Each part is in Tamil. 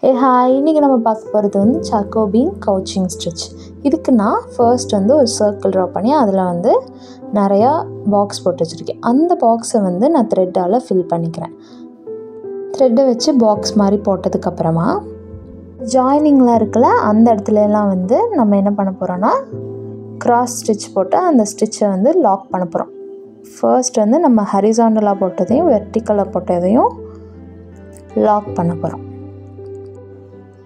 ஹாய், இன்றைக்கி நம்ம பார்க்க போகிறது வந்து சாக்கோபீன் கவுச்சிங் ஸ்டிச். இதுக்கு நான் ஃபர்ஸ்ட் வந்து ஒரு சர்க்கிள் ட்ரா பண்ணி அதில் வந்து நிறையா பாக்ஸ் போட்டு வச்சுருக்கேன். அந்த பாக்ஸை வந்து நான் த்ரெட்டால் ஃபில் பண்ணிக்கிறேன். த்ரெட்டை வச்சு பாக்ஸ் மாதிரி போட்டதுக்கப்புறமா ஜாயினிங்லாம் இருக்குல்ல, அந்த இடத்துலலாம் வந்து நம்ம என்ன பண்ண போகிறோன்னா கிராஸ் ஸ்டிச் போட்டு அந்த ஸ்டிச்சை வந்து லாக் பண்ண போகிறோம். ஃபர்ஸ்ட் வந்து நம்ம ஹரிசாண்டலாக போட்டதையும் வெர்டிக்கலாக போட்டதையும் லாக் பண்ண போகிறோம்.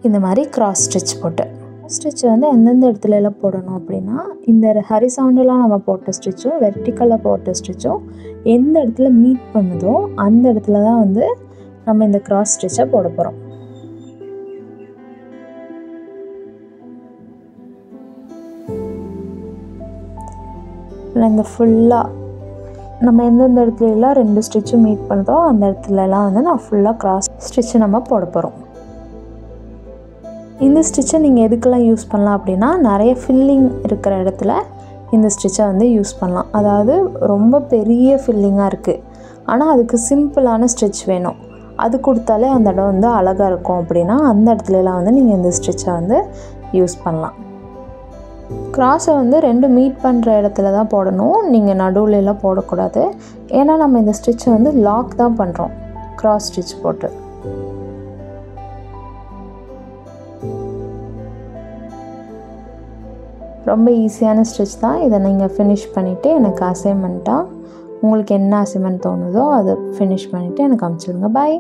இந்த மாதிரி கிராஸ் ஸ்டிச் போட்டு ஸ்டிச் வந்து எந்தெந்த இடத்துல எல்லாம் போடணும் அப்படின்னா, இந்த ஹரிசாண்டலாக நம்ம போட்ட ஸ்டிச்சும் வெர்டிக்கலாக போட்ட ஸ்டிச்சும் எந்த இடத்துல மீட் பண்ணுதோ அந்த இடத்துல தான் வந்து நம்ம இந்த கிராஸ் ஸ்டிச்சை போட போகிறோம். இந்த ஃபுல்லாக நம்ம எந்தெந்த இடத்துலலாம் 2 ஸ்டிச்சும் மீட் பண்ணுதோ அந்த இடத்துலலாம் வந்து நான் ஃபுல்லாக கிராஸ் ஸ்டிச்சு நம்ம போட போகிறோம். இந்த ஸ்டிச்சை நீங்கள் எதுக்கெல்லாம் யூஸ் பண்ணலாம் அப்படின்னா, நிறைய ஃபில்லிங் இருக்கிற இடத்துல இந்த ஸ்டிச்சை வந்து யூஸ் பண்ணலாம். அதாவது ரொம்ப பெரிய ஃபில்லிங்காக இருக்குது, ஆனால் அதுக்கு சிம்பிளான ஸ்டிச் வேணும், அது கொடுத்தாலே அந்த இடம் வந்து அழகாக இருக்கும் அப்படின்னா அந்த இடத்துலலாம் வந்து நீங்கள் இந்த ஸ்டிச்சை வந்து யூஸ் பண்ணலாம். கிராஸை வந்து 2 மீட் பண்ணுற இடத்துல தான் போடணும், நீங்கள் நடுவுலலாம் போடக்கூடாது. ஏன்னா நம்ம இந்த ஸ்டிச்சை வந்து லாக் தான் பண்ணுறோம் கிராஸ் ஸ்டிச் போட்டு. ரொம்ப ஈஸியான ஸ்டிச் தான். இதை நீங்கள் ஃபினிஷ் பண்ணிவிட்டு எனக்கு அசைன்மெண்ட்டாக உங்களுக்கு என்ன அசைன்மெண்ட் தோணுதோ அதை ஃபினிஷ் பண்ணிவிட்டு எனக்கு அனுப்பிச்சிடுங்க. பாய்.